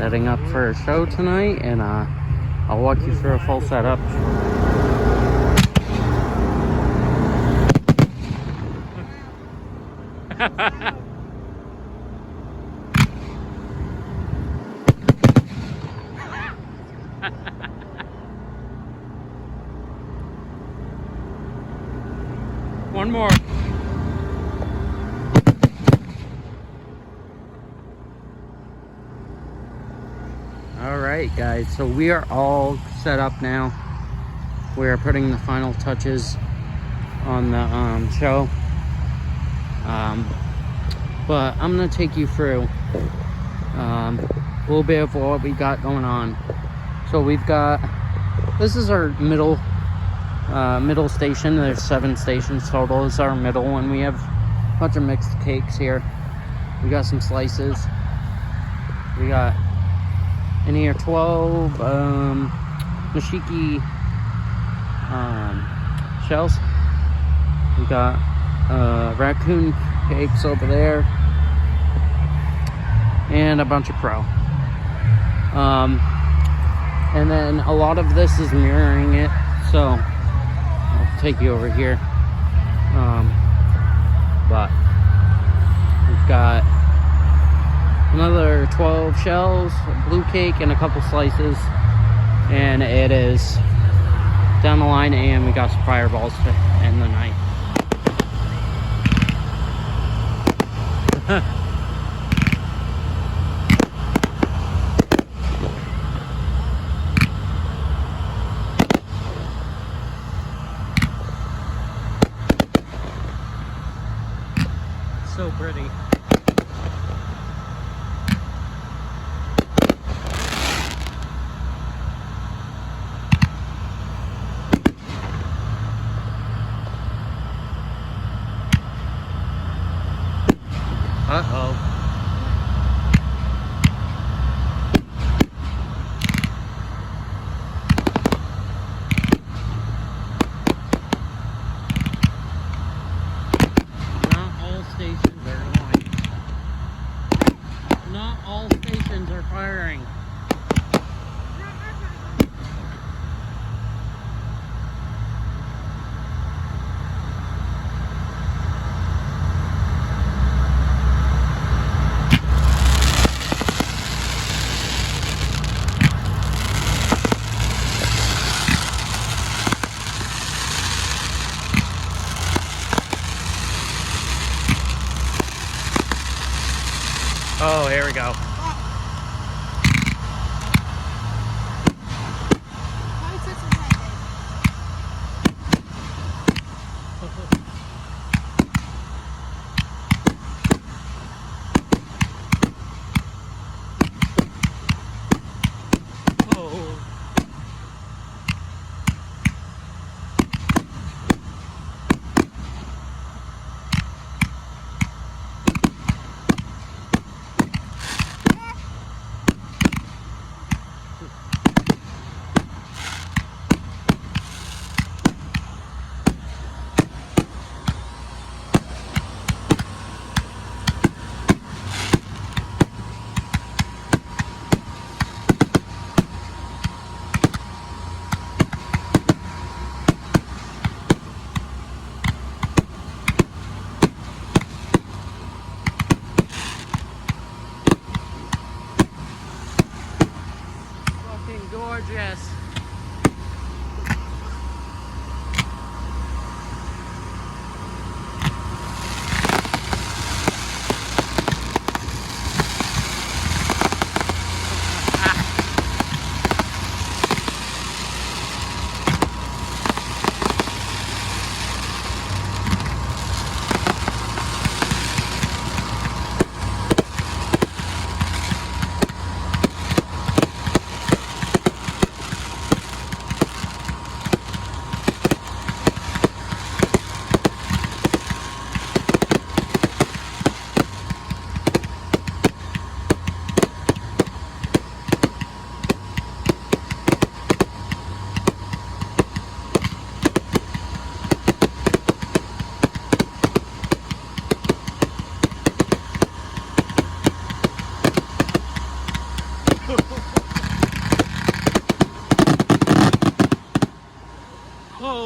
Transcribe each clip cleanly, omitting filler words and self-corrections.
setting up for a show tonight, and I'll walk you through a full setup. One more. Alright guys, so we are all set up now. We are putting the final touches on the show. But I'm going to take you through a little bit of what we got going on. So we've got, this is our middle station. There's 7 stations total. This is our middle one. We have a bunch of mixed cakes here. We got some slices. We got in here 12 mashiki shells. We got raccoon cakes over there, and a bunch of crow. And then a lot of this is mirroring it, so I'll take you over here. But we've got another 12 shells, a blue cake, and a couple slices, and it is down the line, and we got some fireballs to end the night. So pretty. Uh-oh. Not all stations are going. Not all stations are firing. Oh, here we go. Gorgeous.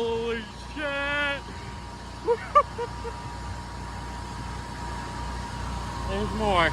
Holy shit! There's more.